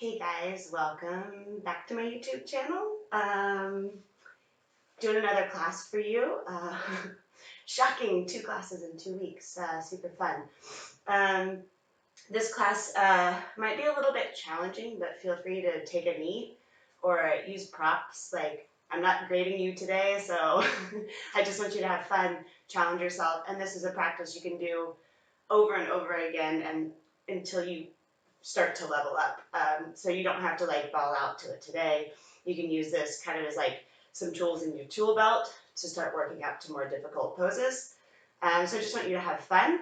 Hey guys, welcome back to my YouTube channel. Doing another class for you. Shocking, 2 classes in 2 weeks. Super fun. This class might be a little bit challenging, but feel free to take a knee or use props. Like, I'm not grading you today, so I just want you to have fun, challenge yourself, and this is a practice you can do over and over again and until you start to level up. So you don't have to like ball out to it today. You can use this kind of as like some tools in your tool belt to start working up to more difficult poses. So I just want you to have fun.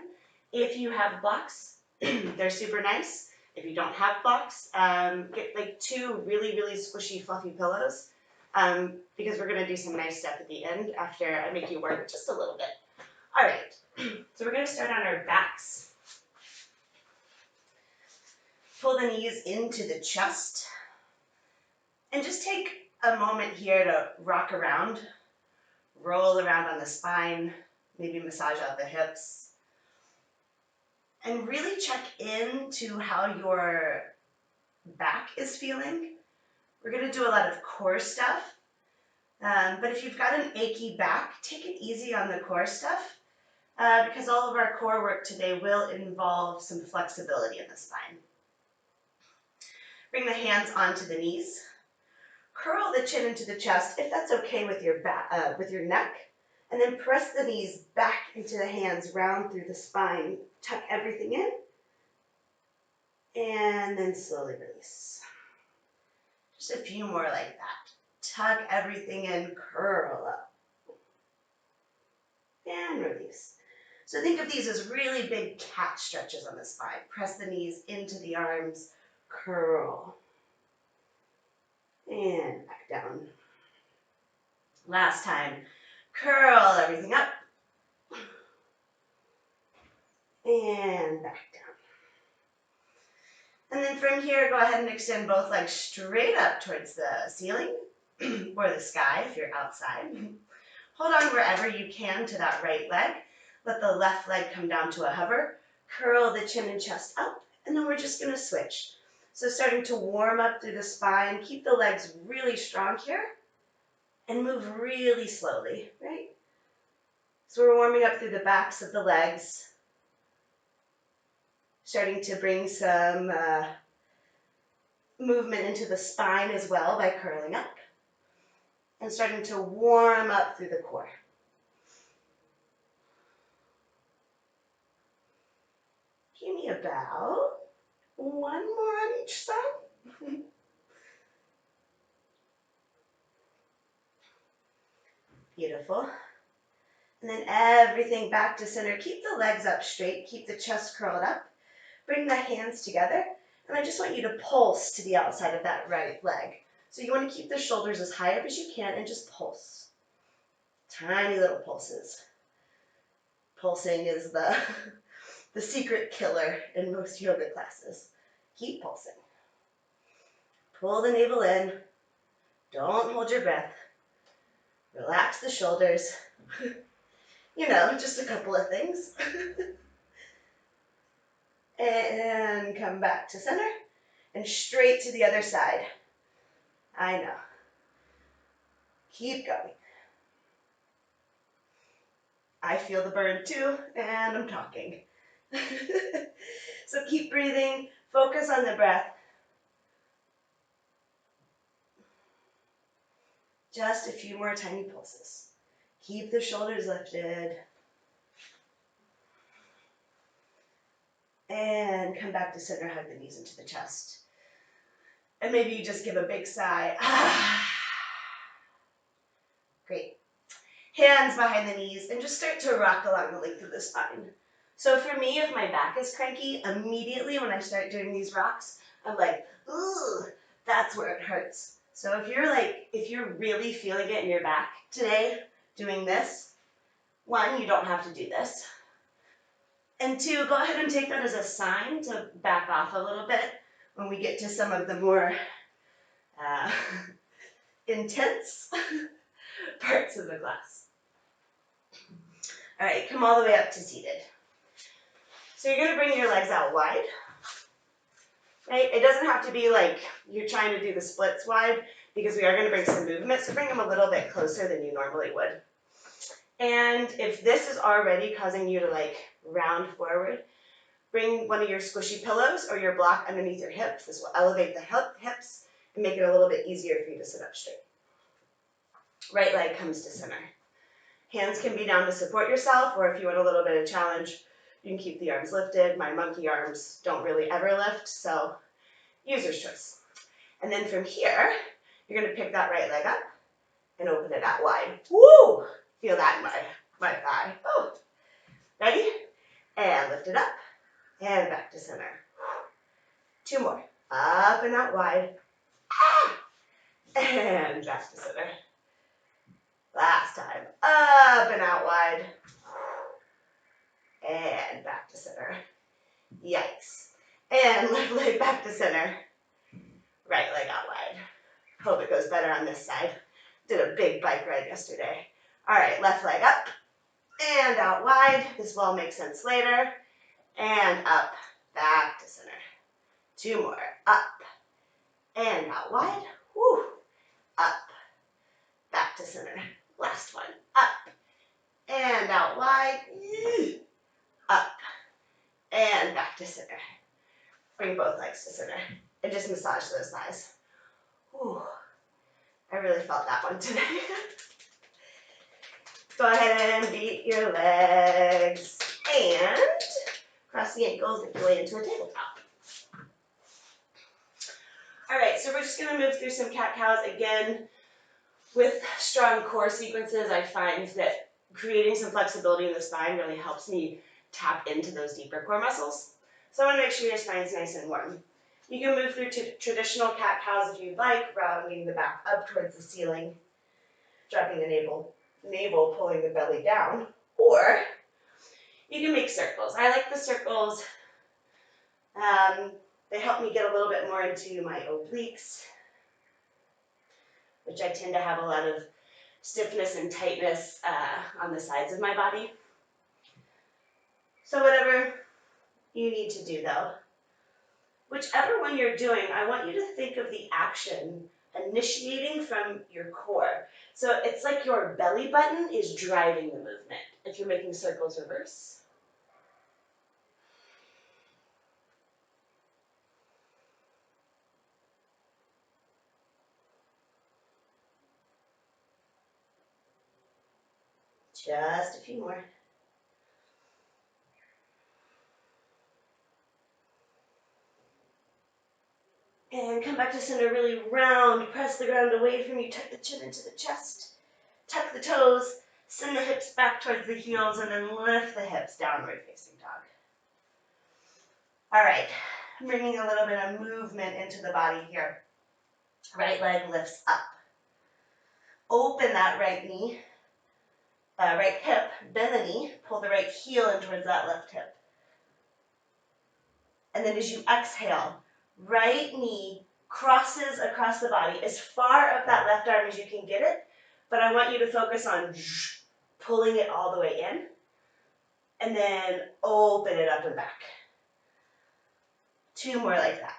If you have blocks, they're super nice. If you don't have blocks, get like 2 really, really squishy, fluffy pillows because we're going to do some nice stuff at the end after I make you work just a little bit. All right, so we're going to start on our backs. Pull the knees into the chest. And just take a moment here to rock around, roll around on the spine, maybe massage out the hips. And really check into how your back is feeling. We're going to do a lot of core stuff. But if you've got an achy back, take it easy on the core stuff because all of our core work today will involve some flexibility in the spine. Bring the hands onto the knees. Curl the chin into the chest, if that's okay with your back, with your neck, and then press the knees back into the hands, round through the spine. Tuck everything in, and then slowly release. Just a few more like that. Tuck everything in, curl up, and release. So think of these as really big cat stretches on the spine. Press the knees into the arms, curl, and back down. Last time, curl everything up, and back down. And then from here, go ahead and extend both legs straight up towards the ceiling or the sky if you're outside. Hold on wherever you can to that right leg. Let the left leg come down to a hover. Curl the chin and chest up, and then we're just going to switch. So starting to warm up through the spine. Keep the legs really strong here and move really slowly, right? So we're warming up through the backs of the legs. Starting to bring some movement into the spine as well by curling up. And starting to warm up through the core. Give me about 1 more on each side. Beautiful. And then everything back to center. Keep the legs up straight. Keep the chest curled up. Bring the hands together. And I just want you to pulse to the outside of that right leg. So you want to keep the shoulders as high up as you can and just pulse. Tiny little pulses. Pulsing is the secret killer in most yoga classes. Keep pulsing. Pull the navel in. Don't hold your breath. Relax the shoulders. You know, just a couple of things. And come back to center and straight to the other side. I know. Keep going. I feel the burn too, and I'm talking. So keep breathing. Focus on the breath. Just a few more tiny pulses. Keep the shoulders lifted. And come back to center, hug the knees into the chest. And maybe you just give a big sigh. Great. Hands behind the knees and just start to rock along the length of the spine. So for me, if my back is cranky, immediately when I start doing these rocks, I'm like, ooh, that's where it hurts. So if you're really feeling it in your back today, doing this, 1, you don't have to do this. And 2, go ahead and take that as a sign to back off a little bit when we get to some of the more intense parts of the class. All right, come all the way up to seated. So you're going to bring your legs out wide. right? It doesn't have to be like you're trying to do the splits wide because we are going to bring some movement, so bring them a little bit closer than you normally would. And if this is already causing you to like round forward, bring one of your squishy pillows or your block underneath your hips. This will elevate the hips and make it a little bit easier for you to sit up straight. Right leg comes to center. Hands can be down to support yourself, or if you want a little bit of challenge, you can keep the arms lifted. My monkey arms don't really ever lift, so user's choice. And then from here, you're going to pick that right leg up and open it out wide. Woo! Feel that in my thigh. Oh. Ready? And lift it up and back to center. 2 more. Up and out wide. Ah! And back to center. Last time. Up and out wide. And back to center. Yikes. And left leg back to center. Right leg out wide. Hope it goes better on this side. Did a big bike ride yesterday. All right, left leg up and out wide. This will all make sense later. And up, back to center. 2 more. Up and out wide. Woo. Up, back to center. Last one. Up and out wide. Up and back to center. Bring both legs to center and just massage those thighs. Whew. I really felt that one today. Go ahead and beat your legs and cross the ankles, make your way into a tabletop. All right, so we're just going to move through some cat-cows. Again, with strong core sequences, I find that creating some flexibility in the spine really helps me tap into those deeper core muscles. So I want to make sure your spine's nice and warm. You can move through to traditional cat-cows if you'd like, rounding the back up towards the ceiling, dropping the navel, pulling the belly down, or you can make circles. I like the circles. They help me get a little bit more into my obliques, which I tend to have a lot of stiffness and tightness on the sides of my body. So whatever you need to do though, whichever one you're doing, I want you to think of the action initiating from your core. So it's like your belly button is driving the movement. If you're making circles, reverse. Just a few more. And come back to center, really round, press the ground away from you, tuck the chin into the chest, tuck the toes, send the hips back towards the heels, and then lift the hips, downward facing dog. All right, bringing a little bit of movement into the body here. Right leg lifts up. Open that right knee, right hip, bend the knee, pull the right heel in towards that left hip. And then as you exhale, right knee crosses across the body as far up that left arm as you can get it, but I want you to focus on pulling it all the way in, and then open it up and back. 2 more like that.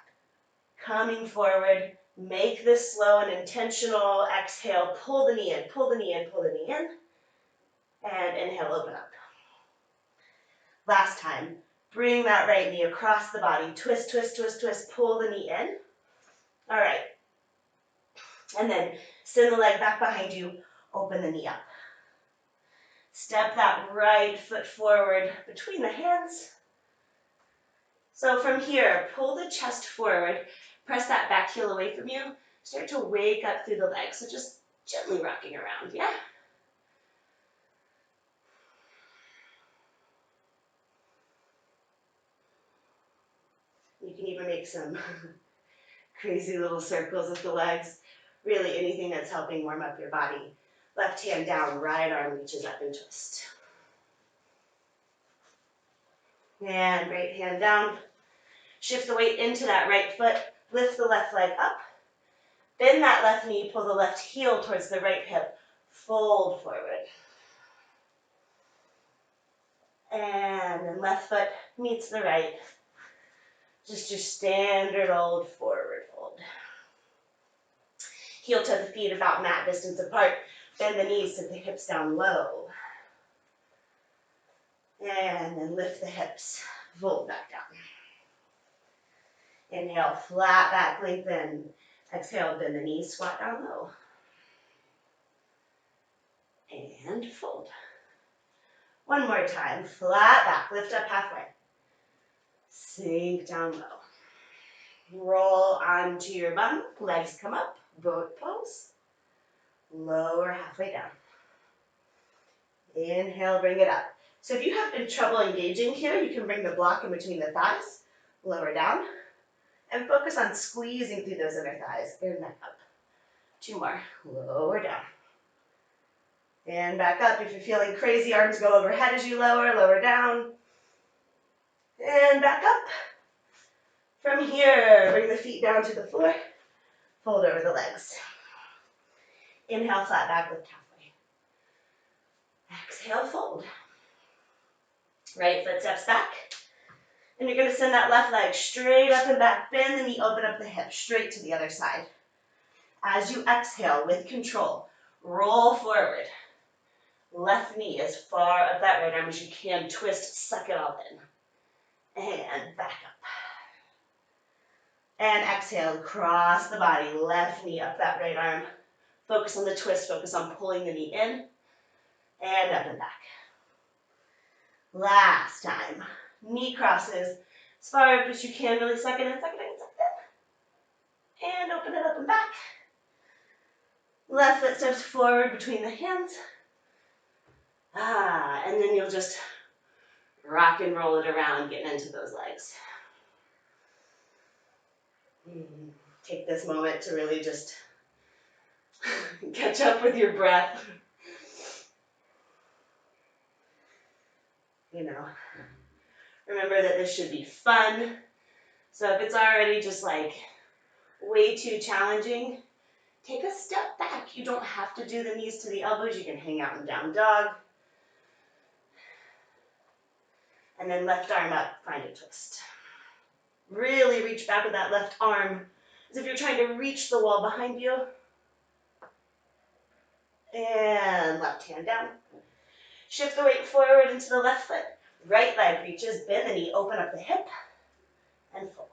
Coming forward, make this slow and intentional exhale, pull the knee in, pull the knee in, pull the knee in, and inhale, open up. Last time, bring that right knee across the body, twist, twist, twist, twist, pull the knee in. All right. And then send the leg back behind you, open the knee up. Step that right foot forward between the hands. So from here, pull the chest forward, press that back heel away from you, start to wake up through the legs. So just gently rocking around, yeah? You can even make some crazy little circles with the legs. Really anything that's helping warm up your body. Left hand down, right arm reaches up and twist. And right hand down. Shift the weight into that right foot. Lift the left leg up. Bend that left knee, pull the left heel towards the right hip. Fold forward. And then left foot meets the right. Just your standard old forward fold. Heel to the feet about mat distance apart. Bend the knees, sink the hips down low. And then lift the hips, fold back down. Inhale, flat back, lengthen. Exhale, bend the knees, squat down low. And fold. One more time, flat back, lift up halfway. Sink down low. Roll onto your bum, legs come up, boat pose. Lower halfway down. Inhale, bring it up. So if you have been trouble engaging here, you can bring the block in between the thighs, lower down, and focus on squeezing through those inner thighs. And back up. Two more. Lower down. And back up. If you're feeling crazy, arms go overhead as you lower, lower down. And back up. From here, bring the feet down to the floor. Fold over the legs. Inhale, flat back, lift halfway. Exhale, fold. Right foot steps back. And you're going to send that left leg straight up and back. Bend the knee, open up the hip, straight to the other side. As you exhale with control, roll forward. Left knee as far up that right arm as you can. Twist, suck it all in. And back up. And exhale, cross the body. Left knee up that right arm. Focus on the twist. Focus on pulling the knee in. And up and back. Last time. Knee crosses as far up as you can. Really suck it in, suck it in, suck it in. And open it up and back. Left foot steps forward between the hands. And then you'll just rock and roll it around, getting into those legs. Take this moment to really just catch up with your breath. You know, remember that this should be fun. So if it's already just like way too challenging, take a step back. You don't have to do the knees to the elbows. You can hang out in down dog. And then left arm up, find a twist. Really reach back with that left arm as if you're trying to reach the wall behind you. And left hand down. Shift the weight forward into the left foot. Right leg reaches, bend the knee, open up the hip, and fold.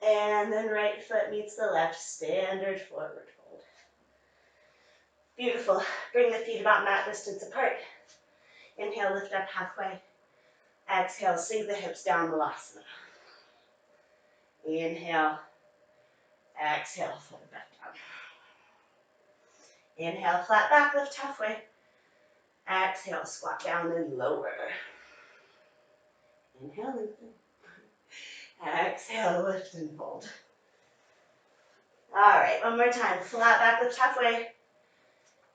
And then right foot meets the left, standard forward fold. Beautiful. Bring the feet about mat distance apart. Inhale, lift up halfway. Exhale, sink the hips down, Vinyasa. Inhale. Exhale, fold back down. Inhale, flat back, lift halfway. Exhale, squat down and lower. Inhale, lengthen. Exhale, lift and fold. All right, one more time. Flat back, lift halfway.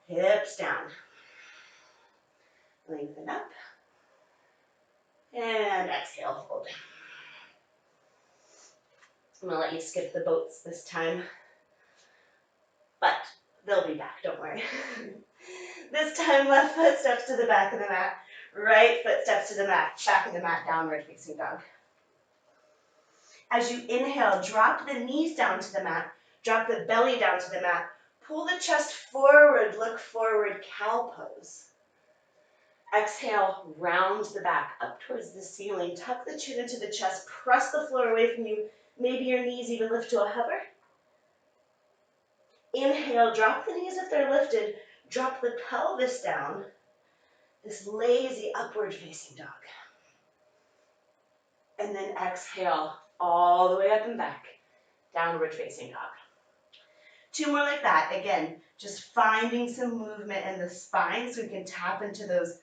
Hips down. Lengthen up. And exhale, fold. I'm going to let you skip the boats this time. But they'll be back, don't worry. This time, left foot steps to the back of the mat. Right foot steps to the mat, back of the mat, downward facing dog. As you inhale, drop the knees down to the mat. Drop the belly down to the mat. Pull the chest forward, look forward, cow pose. Exhale, round the back up towards the ceiling. Tuck the chin into the chest. Press the floor away from you. Maybe your knees even lift to a hover. Inhale, drop the knees if they're lifted. Drop the pelvis down. This lazy upward facing dog. And then exhale all the way up and back. Downward facing dog. Two more like that. Again, just finding some movement in the spine so we can tap into those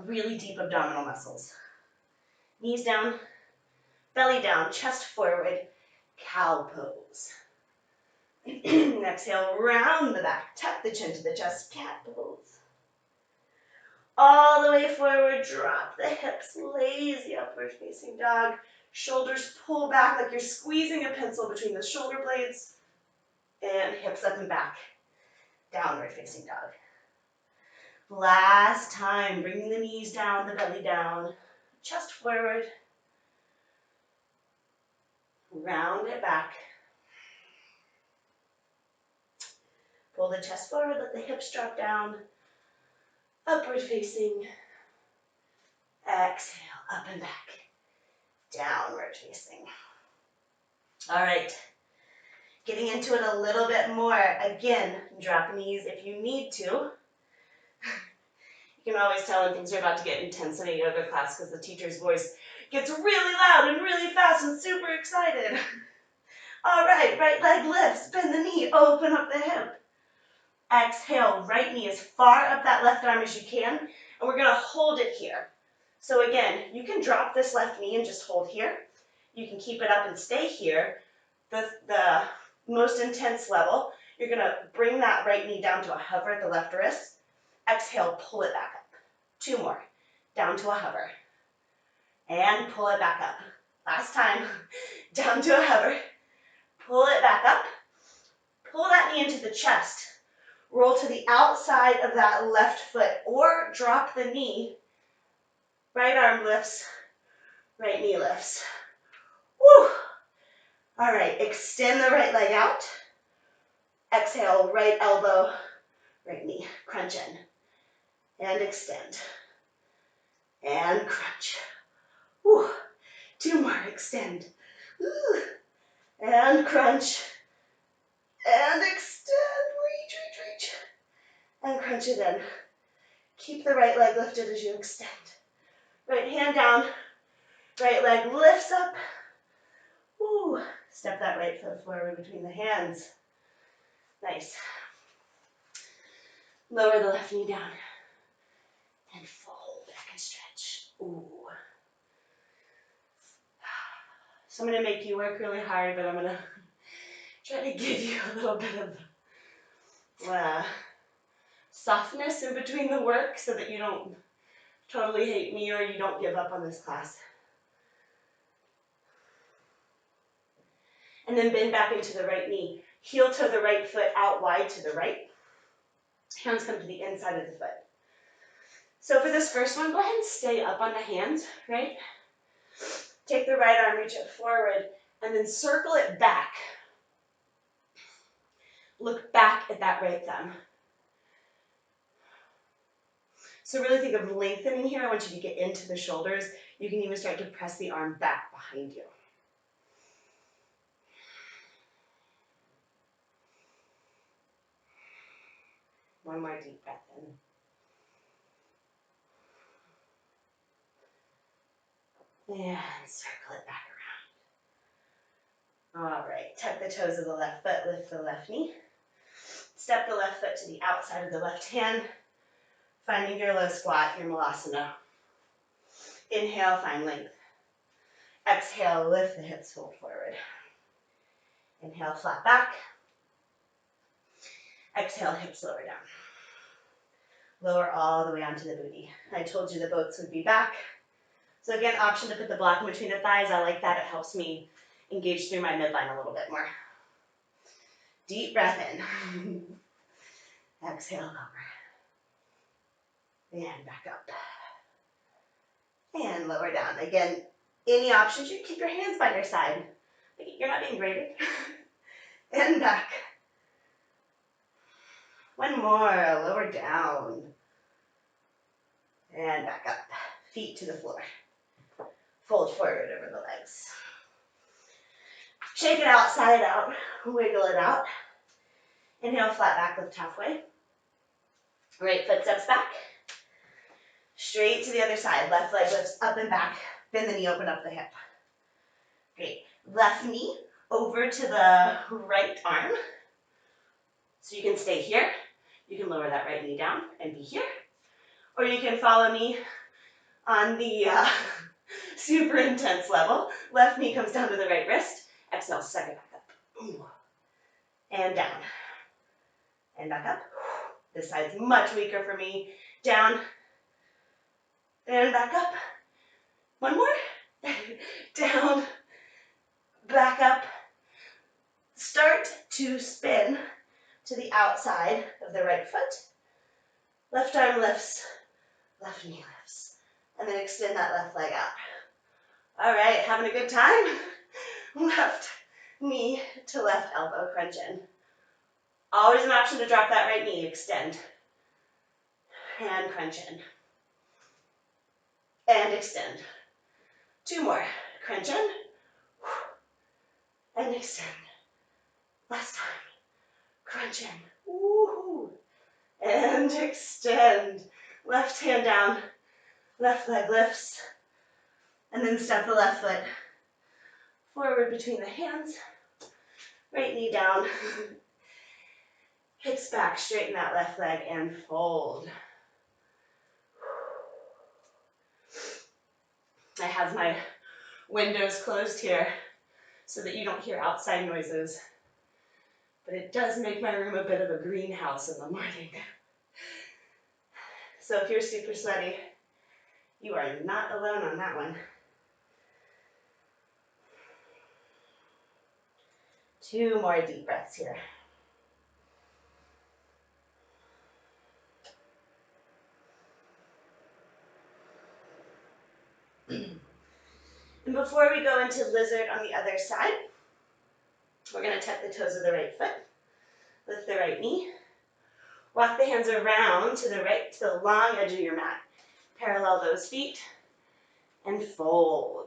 really deep abdominal muscles. Knees down, belly down, chest forward, cow pose. Exhale, round the back, tuck the chin to the chest, cat pose. All the way forward, drop the hips, lazy upward facing dog. Shoulders pull back like you're squeezing a pencil between the shoulder blades. And hips up and back, downward facing dog. Last time, bringing the knees down, the belly down, chest forward. Round it back. Pull the chest forward, let the hips drop down. Upward facing. Exhale, up and back. Downward facing. All right. Getting into it a little bit more. Again, drop knees if you need to. You can always tell when things are about to get intense in a yoga class because the teacher's voice gets really loud and really fast and super excited. All right, right leg lifts, bend the knee, open up the hip. Exhale, right knee as far up that left arm as you can, and we're gonna hold it here. So again, you can drop this left knee and just hold here. You can keep it up and stay here. The most intense level, you're gonna bring that right knee down to a hover at the left wrist. Exhale, pull it back up. 2 more, down to a hover. And pull it back up. Last time, down to a hover. Pull it back up. Pull that knee into the chest. Roll to the outside of that left foot or drop the knee. Right arm lifts, right knee lifts. Woo! All right, extend the right leg out. Exhale, right elbow, right knee, crunch in. And extend. And crunch. Woo! 2 more, extend. Woo! And crunch. And extend, reach. And crunch it in. Keep the right leg lifted as you extend. Right hand down, right leg lifts up. Woo. Step that right foot forward between the hands. Nice. Lower the left knee down. And fold back and stretch. Ooh. So I'm going to make you work really hard, but I'm going to try to give you a little bit of softness in between the work so that you don't totally hate me or you don't give up on this class. And then bend back into the right knee. Heel toe the right foot out wide to the right. Hands come to the inside of the foot. So for this first one, go ahead and stay up on the hands, right? Take the right arm, reach it forward, and then circle it back. Look back at that right thumb. So really think of lengthening here. I want you to get into the shoulders. You can even start to press the arm back behind you. One more deep breath in. And circle it back around. All right, tuck the toes of the left foot, lift the left knee. Step the left foot to the outside of the left hand, finding your low squat, your Vinyasa. Inhale, find length. Exhale, lift the hips, fold forward. Inhale, flat back. Exhale, hips lower down. Lower all the way onto the booty. I told you the boats would be back. So again, option to put the block in between the thighs. I like that. It helps me engage through my midline a little bit more. Deep breath in. Exhale, lower. And back up. And lower down. Again, any options, you keep your hands by your side. You're not being graded. And back. One more, lower down. And back up. Feet to the floor. Fold forward over the legs. Shake it out, side out. Wiggle it out. Inhale, flat back, lift halfway. Right foot steps back. Straight to the other side. Left leg lifts up and back. Bend the knee, open up the hip. Great. Left knee over to the right arm. So you can stay here. You can lower that right knee down and be here. Or you can follow me on the super intense level. Left knee comes down to the right wrist. Exhale, suck it back up. Ooh. And down. And back up. This side's much weaker for me. Down. And back up. One more. Down. Back up. Start to spin to the outside of the right foot. Left arm lifts, left knee lifts. And then extend that left leg out. All right, having a good time? Left knee to left elbow, crunch in. Always an option to drop that right knee, extend. And crunch in. And extend. 2 more. Crunch in. And extend. Last time. Crunch in. Woohoo. And extend. Left hand down. Left leg lifts. And then step the left foot forward between the hands. Right knee down. Hips back, straighten that left leg and fold. I have my windows closed here so that you don't hear outside noises. But it does make my room a bit of a greenhouse in the morning. So if you're super sweaty, you are not alone on that one. 2 more deep breaths here. And before we go into lizard on the other side, we're going to tuck the toes of the right foot, lift the right knee, walk the hands around to the right, to the long edge of your mat. Parallel those feet and fold.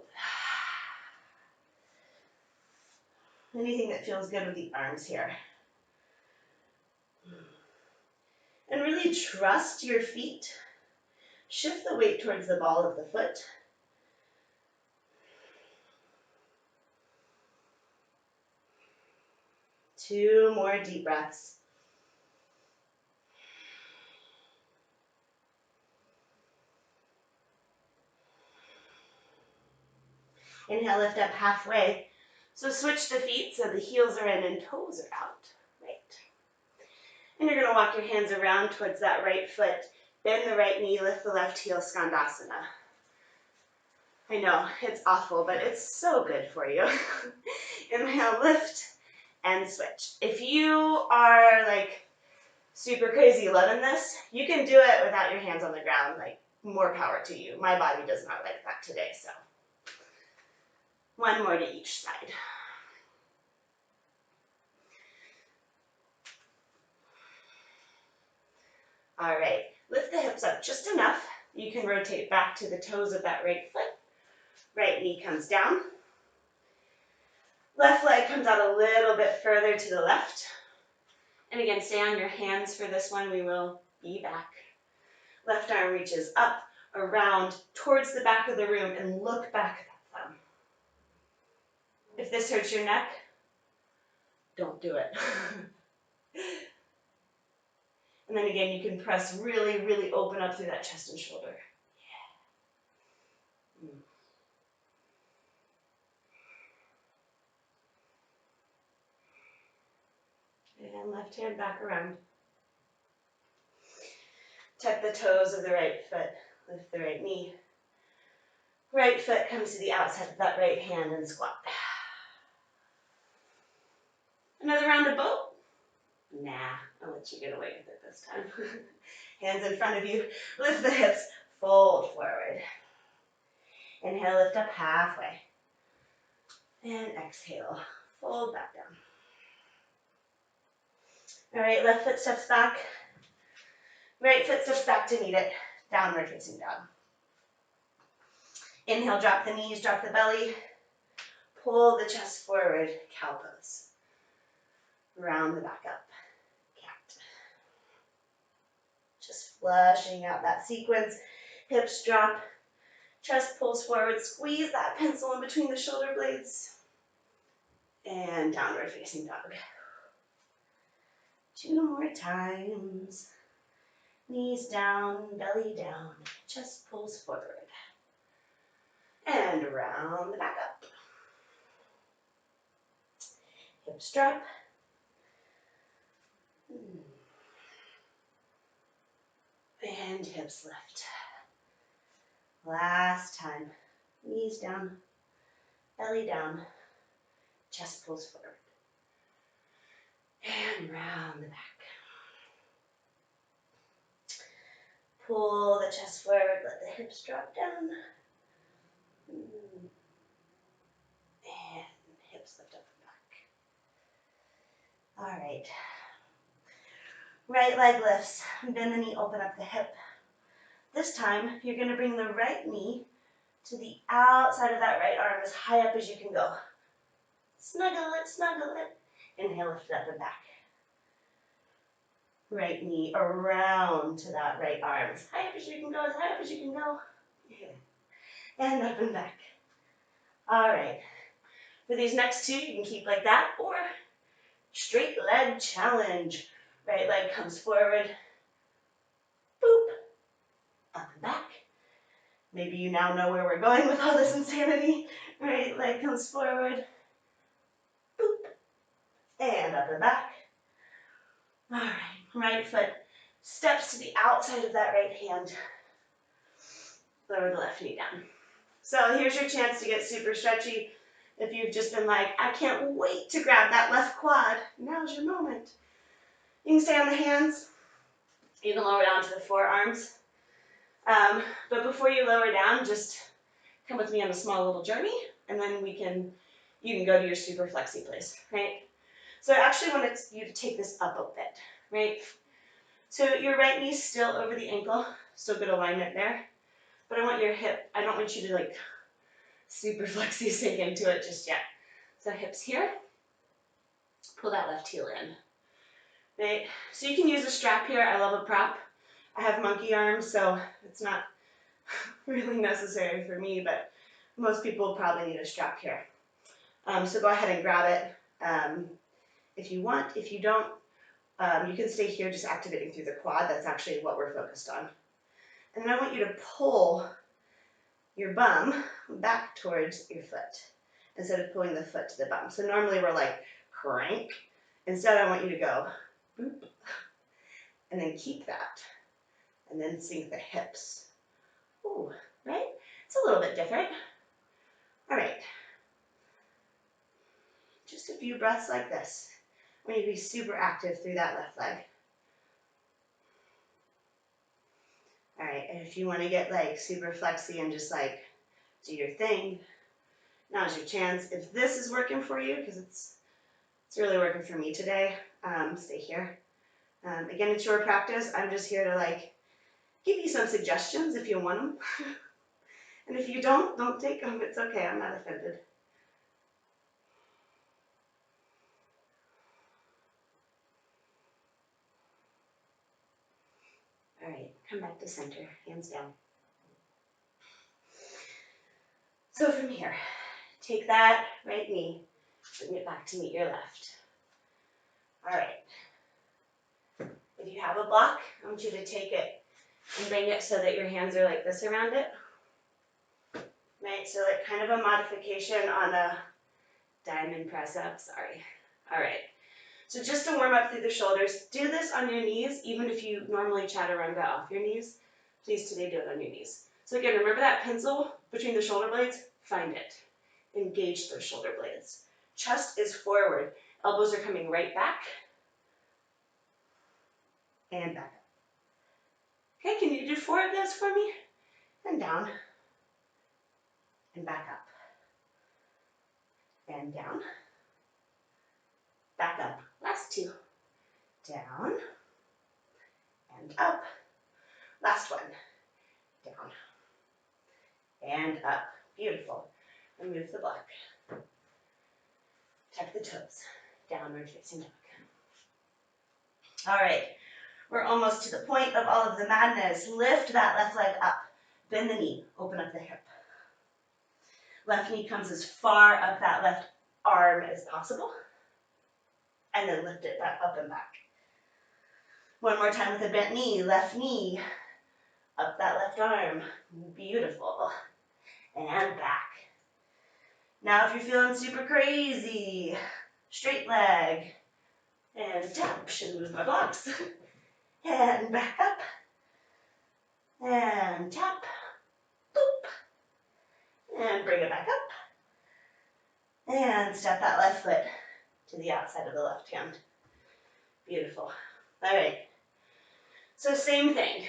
Anything that feels good with the arms here. And really trust your feet. Shift the weight towards the ball of the foot. Two more deep breaths. Inhale, lift up halfway. So switch the feet so the heels are in and toes are out. Right. And you're going to walk your hands around towards that right foot. Bend the right knee, lift the left heel, Skandasana. I know, it's awful, but it's so good for you. Inhale, lift, and switch. If you are like super crazy loving this, you can do it without your hands on the ground, like more power to you. My body does not like that today, so. 1 more to each side. All right, lift the hips up just enough. You can rotate back to the toes of that right foot. Right knee comes down. Left leg comes out a little bit further to the left. And again, stay on your hands for this one. We will be back. Left arm reaches up, around, towards the back of the room, and look back at that thumb. If this hurts your neck, don't do it. And then again, you can press really, really open up through that chest and shoulder. Yeah. And left hand back around. Tuck the toes of the right foot, lift the right knee. Right foot comes to the outside of that right hand and squat. Another round of boat? Nah, I'll let you get away with it this time. Hands in front of you, lift the hips, fold forward. Inhale, lift up halfway. And exhale, fold back down. All right, left foot steps back. Right foot steps back to meet it. Downward facing dog. Inhale, drop the knees, drop the belly. Pull the chest forward, cow pose. Round the back up, cat. Just flushing out that sequence. Hips drop, chest pulls forward, squeeze that pencil in between the shoulder blades. And downward facing dog. 2 more times. Knees down, belly down, chest pulls forward. And round the back up. Hips drop. And hips lift. Last time. Knees down, belly down, chest pulls forward. And round the back. Pull the chest forward, let the hips drop down. And hips lift up and back. All right. Right leg lifts. Bend the knee, open up the hip. This time, you're going to bring the right knee to the outside of that right arm as high up as you can go. Snuggle it, snuggle it. Inhale, lift it up and back. Right knee around to that right arm. As high up as you can go, as high up as you can go. And up and back. All right. For these next two, you can keep like that, or straight leg challenge. Right leg comes forward. Boop. Up and back. Maybe you now know where we're going with all this insanity. Right leg comes forward. Boop. And up and back. All right. Right foot steps to the outside of that right hand. Lower the left knee down. So here's your chance to get super stretchy. If you've just been like, I can't wait to grab that left quad, now's your moment. You can stay on the hands. You can lower down to the forearms. But before you lower down, just come with me on a small little journey, and then you can go to your super flexy place, right? So I actually want you to take this up a bit, right? So your right knee's still over the ankle, still good alignment there. But I want your hip, I don't want you to like super flexy sink into it just yet. So hips here, pull that left heel in, right? So you can use a strap here. I love a prop. I have monkey arms, so it's not really necessary for me, but most people probably need a strap here. So go ahead and grab it if you want. If you don't, you can stay here just activating through the quad. That's actually what we're focused on. And then I want you to pull your bum back towards your foot instead of pulling the foot to the bum. So normally we're like crank. Instead I want you to go boop, and then keep that. And then sink the hips. Ooh, right? It's a little bit different. All right. Just a few breaths like this. I want you to be super active through that left leg. All right, and if you want to get like super flexy and just like do your thing, now's your chance. If this is working for you, because it's really working for me today, stay here. Again, it's your practice. I'm just here to like give you some suggestions if you want them. And if you don't take them. It's okay. I'm not offended. All right, come back to center, hands down. So from here, take that right knee, bring it back to meet your left. All right. If you have a block, I want you to take it and bring it so that your hands are like this around it. Right, so like kind of a modification on a diamond press up, sorry. All right, so just to warm up through the shoulders, do this on your knees, even if you normally chaturanga off your knees. Please today do it on your knees. So again, remember that pencil between the shoulder blades? Find it. Engage those shoulder blades. Chest is forward. Elbows are coming right back. And back up. Okay, can you do 4 of those for me? And down. And back up. And down. Back up. Last 2. Down. And up. Last one. Down. And up. Beautiful. Remove the block. Tuck the toes. Downward facing dog. All right. We're almost to the point of all of the madness. Lift that left leg up. Bend the knee. Open up the hip. Left knee comes as far up that left arm as possible. And then lift it back up and back. One more time with a bent knee. Left knee. Up that left arm. Beautiful. And back. Now if you're feeling super crazy, straight leg. And tap. Should move my blocks. And back up. And tap. Boop. And bring it back up. And step that left foot to the outside of the left hand. Beautiful. All right. So same thing.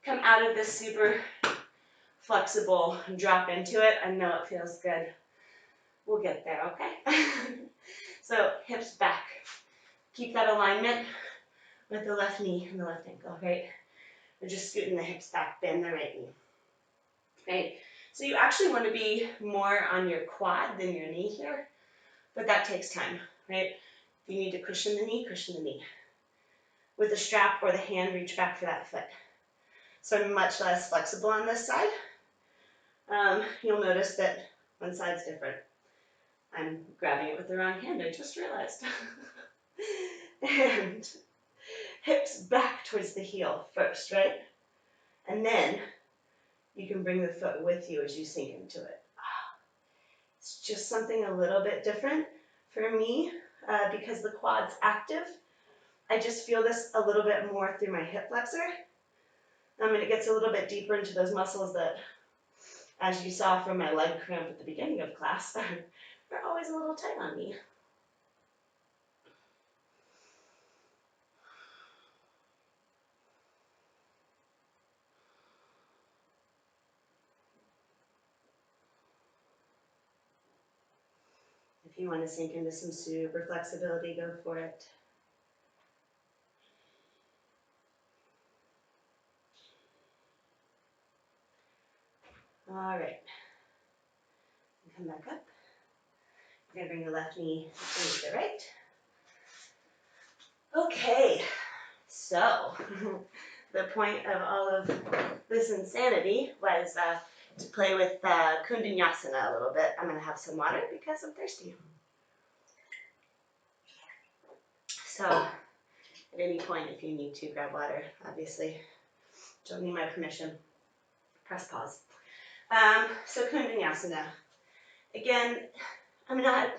come out of this super flexible drop into it. I know it feels good. We'll get there, okay? So hips back. Keep that alignment with the left knee and the left ankle, right? We're just scooting the hips back, bend the right knee, right? So you actually want to be more on your quad than your knee here, but that takes time, right? If you need to cushion the knee, cushion the knee. With the strap or the hand, reach back for that foot. So I'm much less flexible on this side. You'll notice that one side's different. I'm grabbing it with the wrong hand, I just realized. And hips back towards the heel first, right? And then you can bring the foot with you as you sink into it. It's just something a little bit different for me because the quad's active. I just feel this a little bit more through my hip flexor. And it gets a little bit deeper into those muscles that, as you saw from my leg cramp at the beginning of class, are always a little tight on me. If you want to sink into some super flexibility, go for it. All right. Come back up. You're going to bring the left knee to the right. Okay, so the point of all of this insanity was to play with Kundunyasana a little bit. I'm going to have some water because I'm thirsty. So at any point, if you need to grab water, obviously, don't need my permission. Press pause. So Kundunyasana. Again, I'm not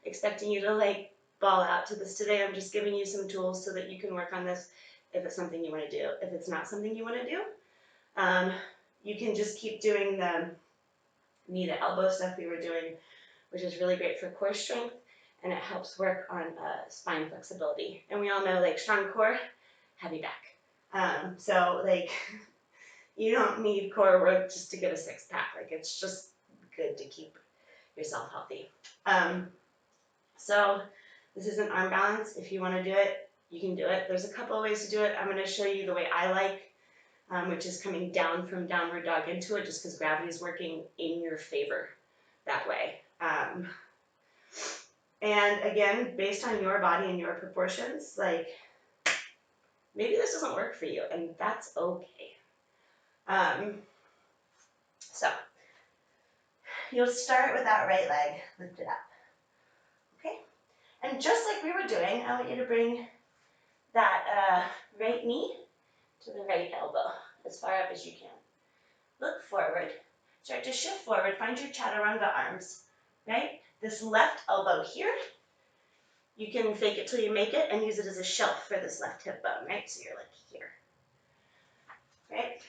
expecting you to like ball out to this today. I'm just giving you some tools so that you can work on this if it's something you want to do. If it's not something you want to do, you can just keep doing the knee to elbow stuff we were doing, which is really great for core strength, and it helps work on spine flexibility. And we all know, like, strong core, heavy back. So like you don't need core work just to get a six pack. Like, it's just good to keep yourself healthy. So this is an arm balance. If you want to do it, you can do it. There's a couple of ways to do it. I'm going to show you the way I like, which is coming down from downward dog into it, just because gravity is working in your favor that way. And again, based on your body and your proportions, like, maybe this doesn't work for you, and that's okay. So you'll start with that right leg lifted up. Okay? And just like we were doing, I want you to bring that right knee to the right elbow, as far up as you can. Look forward, start to shift forward, find your chaturanga arms, right? This left elbow here, you can fake it till you make it and use it as a shelf for this left hip bone, right? So you're like here, right?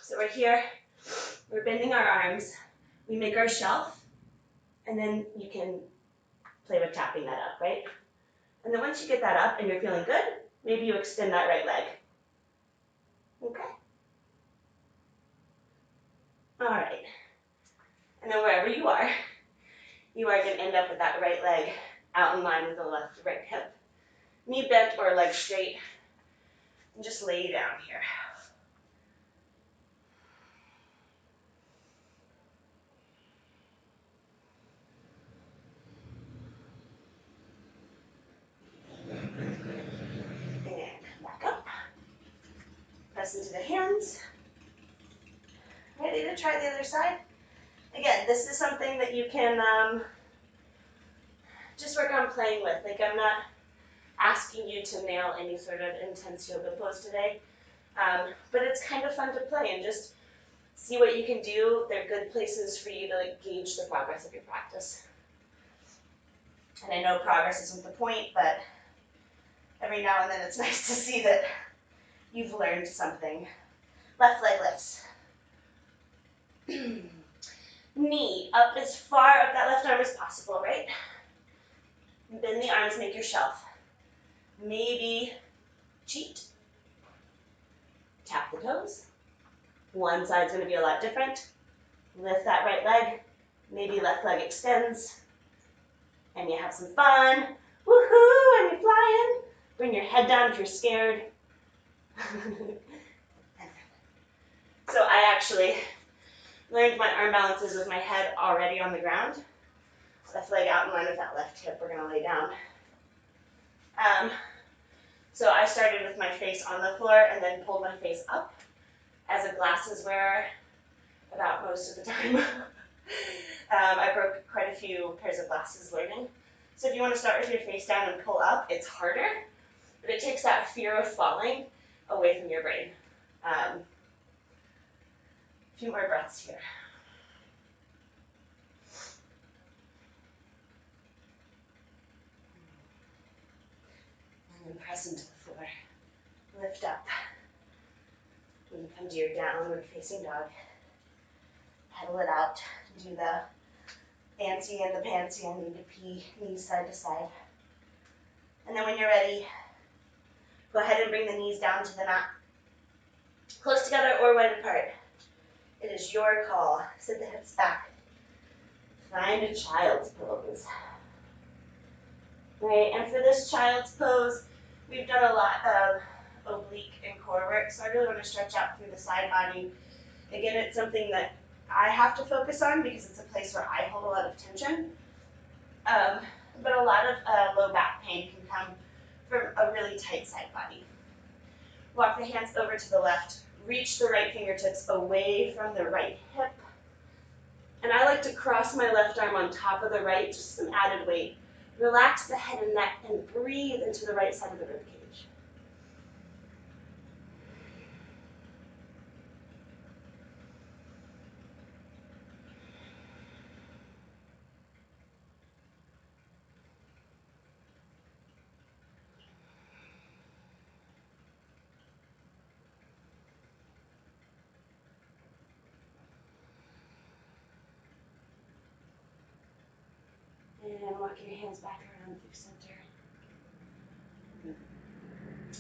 So we're here, we're bending our arms, we make our shelf, and then you can play with tapping that up, right? And then once you get that up and you're feeling good, maybe you extend that right leg. Okay? All right. And then wherever you are going to end up with that right leg out in line with the left right hip. Knee bent or leg straight. And just lay down here. And come back up. Press into the hands. Ready to try the other side? Again, this is something that you can just work on playing with. Like, I'm not asking you to nail any sort of intense yoga pose today. But it's kind of fun to play and just see what you can do. They're good places for you to like gauge the progress of your practice. And I know progress isn't the point, but every now and then it's nice to see that you've learned something. Left leg lifts. Knee up as far up that left arm as possible, right? Bend the arms, make your shelf. Maybe cheat. Tap the toes. One side's gonna be a lot different. Lift that right leg, maybe left leg extends, and you have some fun. Woohoo, and you're flying. Bring your head down if you're scared. So I actually learned my arm balances with my head already on the ground. Left leg out in line with that left hip. We're gonna lay down. So I started with my face on the floor and then pulled my face up. As a glasses wearer, about most of the time, I broke quite a few pairs of glasses learning. So if you want to start with your face down and pull up, it's harder, but it takes that fear of falling away from your brain. A few more breaths here. And then press into the floor. Lift up. When you come to your downward facing dog, pedal it out. Do the fancy and the pantsy. I need to pee, knees side to side. And then when you're ready, go ahead and bring the knees down to the mat. Close together or wide apart. It is your call. Sit the hips back. Find a child's pose. Right, and for this child's pose, we've done a lot of oblique and core work, so I really want to stretch out through the side body. Again, it's something that I have to focus on because it's a place where I hold a lot of tension. But a lot of low back pain can come from a really tight side body. Walk the hands over to the left. Reach the right fingertips away from the right hip. And I like to cross my left arm on top of the right, just some added weight. Relax the head and neck and breathe into the right side of the rib cage. And walk your hands back around through center.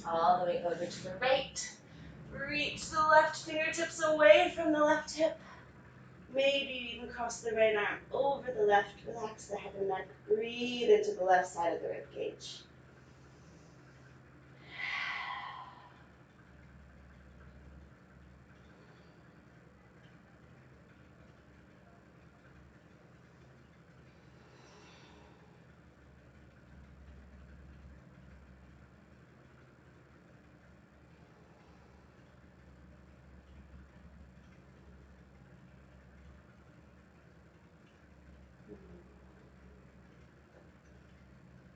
All the way over to the right. Reach the left fingertips away from the left hip. Maybe even cross the right arm over the left. Relax the head and neck. Breathe into the left side of the rib cage.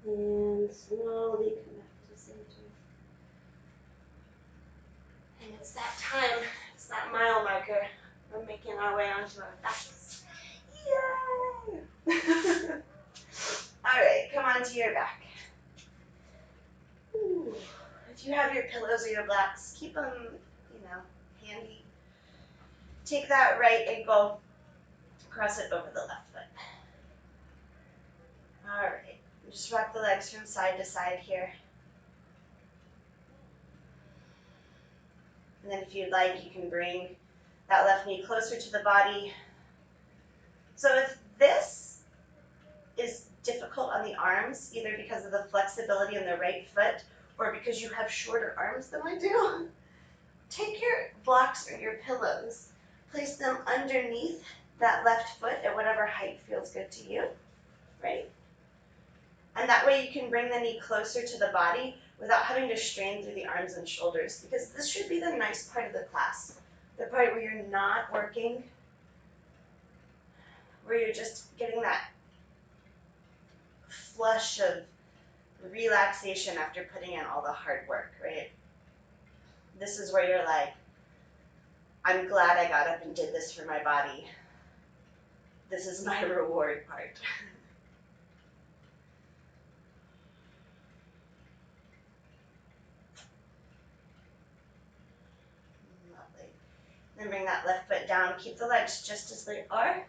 And slowly come back to center. And it's that time, it's that mile marker. We're making our way onto our backs. Yay! All right, come onto your back. Ooh. If you have your pillows or your blocks, keep them, handy. Take that right ankle, cross it over the left foot. All right, just rock the legs from side to side here. And then if you'd like, you can bring that left knee closer to the body. So if this is difficult on the arms, either because of the flexibility in the right foot or because you have shorter arms than I do, take your blocks or your pillows, place them underneath that left foot at whatever height feels good to you, right? And that way you can bring the knee closer to the body without having to strain through the arms and shoulders, because this should be the nice part of the class, the part where you're not working, where you're just getting that flush of relaxation after putting in all the hard work, right? This is where you're like, I'm glad I got up and did this for my body. This is my reward part. Lovely. Then bring that left foot down. Keep the legs just as they are.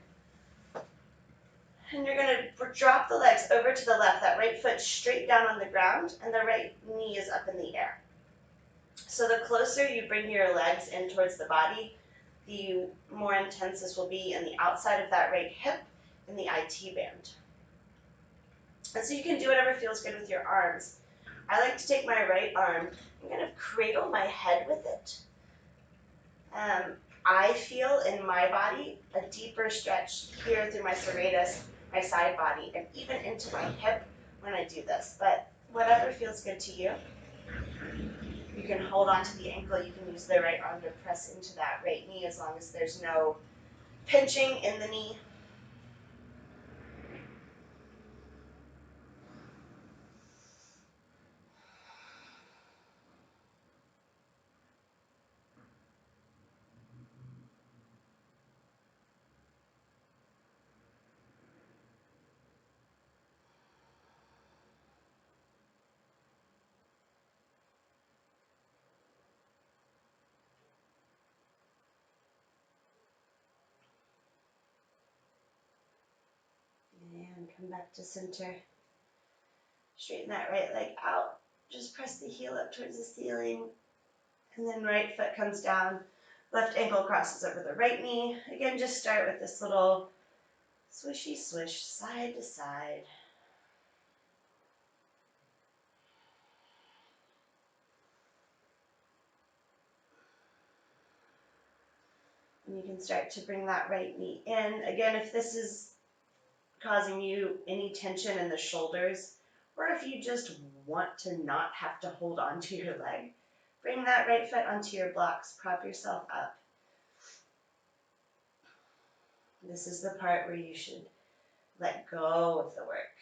And you're going to drop the legs over to the left. That right foot straight down on the ground, and the right knee is up in the air. So the closer you bring your legs in towards the body, the more intense this will be in the outside of that right hip in the IT band. And so you can do whatever feels good with your arms. I like to take my right arm and kind of cradle my head with it. I feel in my body a deeper stretch here through my serratus, my side body, and even into my hip when I do this. But whatever feels good to you. You can hold on to the ankle. You can use the right arm to press into that right knee as long as there's no pinching in the knee. And come back to center. Straighten that right leg out. Just press the heel up towards the ceiling. And then right foot comes down. Left ankle crosses over the right knee. Again, just start with this little swishy swish, side to side. And you can start to bring that right knee in. Again, if this is causing you any tension in the shoulders, or if you just want to not have to hold on to your leg, bring that right foot onto your blocks, prop yourself up. This is the part where you should let go of the work.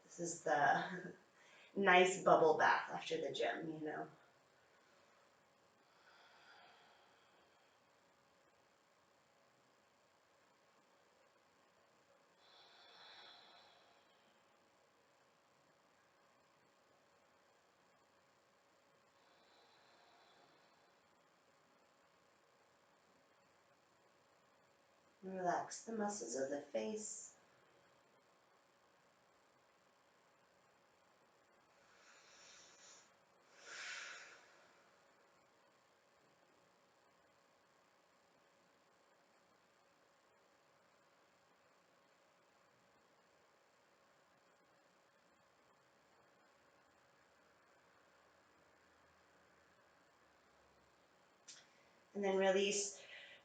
This is the nice bubble bath after the gym, you know. Relax the muscles of the face. And then release.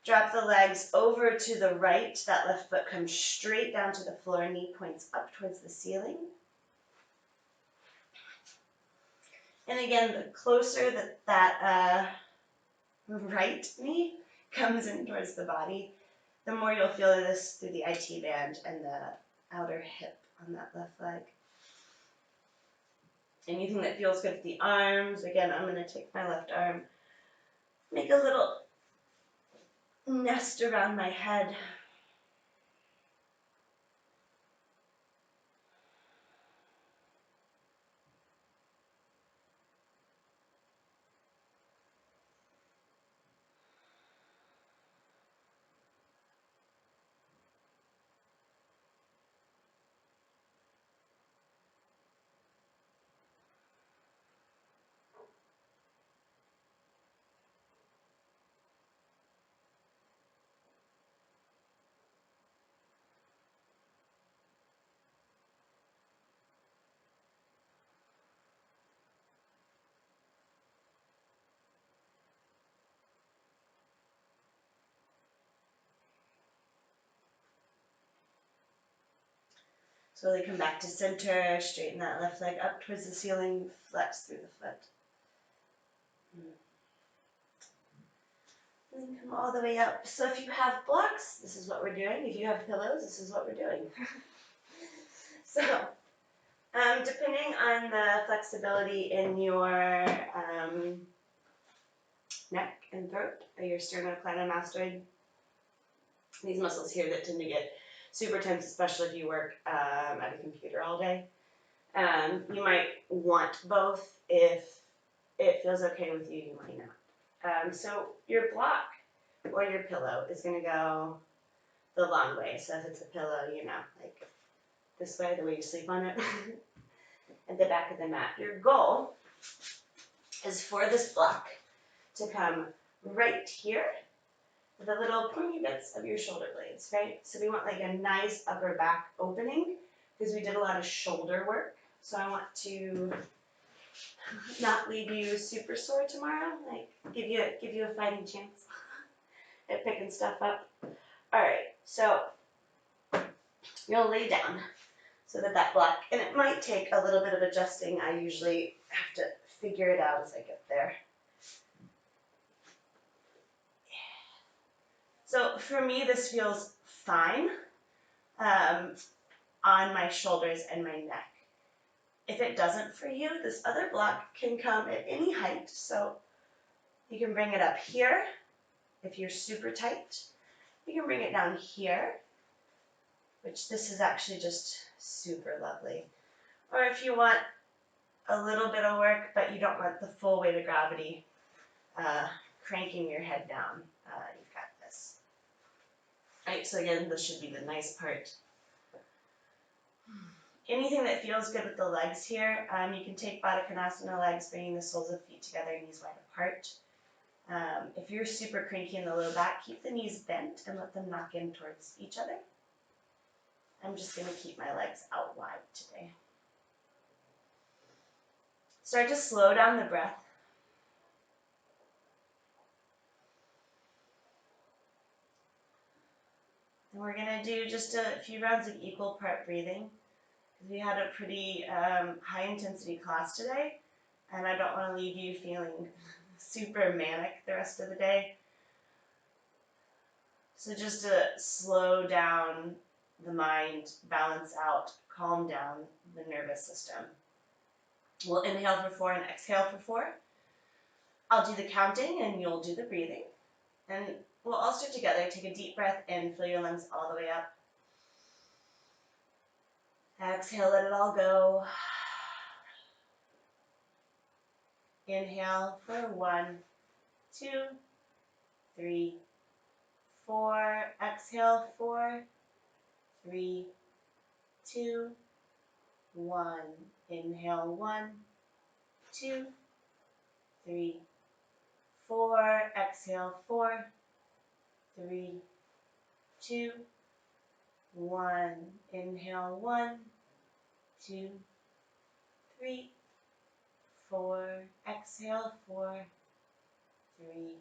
Drop the legs over to the right. That left foot comes straight down to the floor. Knee points up towards the ceiling. And again, the closer that right knee comes in towards the body, the more you'll feel this through the IT band and the outer hip on that left leg. Anything that feels good with the arms. Again, I'm going to take my left arm, make a little nest around my head. Slowly come back to center, straighten that left leg up towards the ceiling, flex through the foot. And then come all the way up. So if you have blocks, this is what we're doing. If you have pillows, this is what we're doing. So, depending on the flexibility in your neck and throat, or your sternocleidomastoid, these muscles here that tend to get super tense, especially if you work at a computer all day. You might want both. If it feels okay with you, you might not. So your block or your pillow is going to go the long way. So if it's a pillow, you know, like this way, the way you sleep on it, at the back of the mat. Your goal is for this block to come right here the little pointy bits of your shoulder blades, right? So we want like a nice upper back opening because we did a lot of shoulder work. So I want to not leave you super sore tomorrow, like give you a fighting chance at picking stuff up. All right, so you'll lay down so that block, and it might take a little bit of adjusting. I usually have to figure it out as I get there. So for me, this feels fine on my shoulders and my neck. If it doesn't for you, this other block can come at any height. So you can bring it up here if you're super tight. You can bring it down here, which this is actually just super lovely. Or if you want a little bit of work, but you don't want the full weight of gravity cranking your head down, you've got this. All right, so again, this should be the nice part. Anything that feels good with the legs here, you can take Baddha Konasana legs, bringing the soles of feet together, knees wide apart. If you're super cranky in the low back, keep the knees bent and let them knock in towards each other. I'm just going to keep my legs out wide today. Start to slow down the breath. And we're going to do just a few rounds of equal part breathing. We had a pretty high intensity class today, and I don't want to leave you feeling super manic the rest of the day. So just to slow down the mind, balance out, calm down the nervous system. We'll inhale for 4 and exhale for 4. I'll do the counting and you'll do the breathing. And we'll all start together. Take a deep breath in, fill your lungs all the way up. Exhale, let it all go. Inhale for 1, 2, 3, 4. Exhale, 4, 3, 2, 1. Inhale, 1, 2, 3, 4. Exhale, 4, 3, 2, 1. Inhale, 1, 2, 3, 4. Exhale, 4, 3,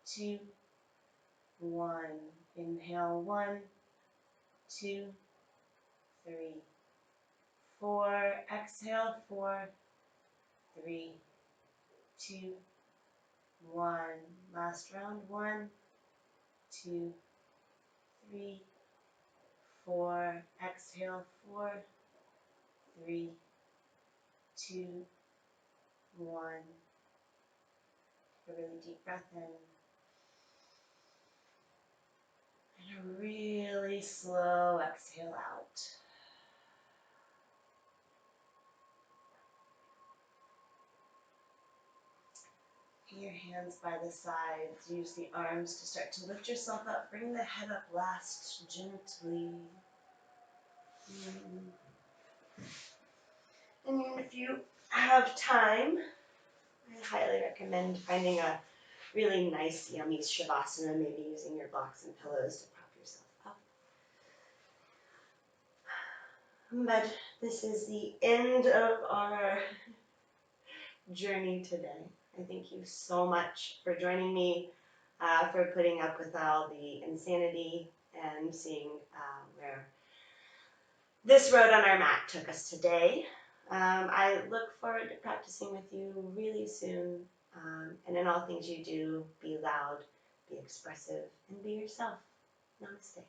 2, 1. Inhale, 1, 2, 3, 4. Exhale, 4, 3, 2, 1. Last round. 1, 2, 3, 4. Exhale, 4, 3, 2, 1. A really deep breath in. And a really slow exhale out. Your hands by the sides. Use the arms to start to lift yourself up. Bring the head up last gently. And if you have time, I highly recommend finding a really nice, yummy shavasana, maybe using your blocks and pillows to prop yourself up. But this is the end of our journey today. I thank you so much for joining me, for putting up with all the insanity and seeing where this road on our mat took us today. I look forward to practicing with you really soon. And in all things you do, be loud, be expressive, and be yourself. Namaste.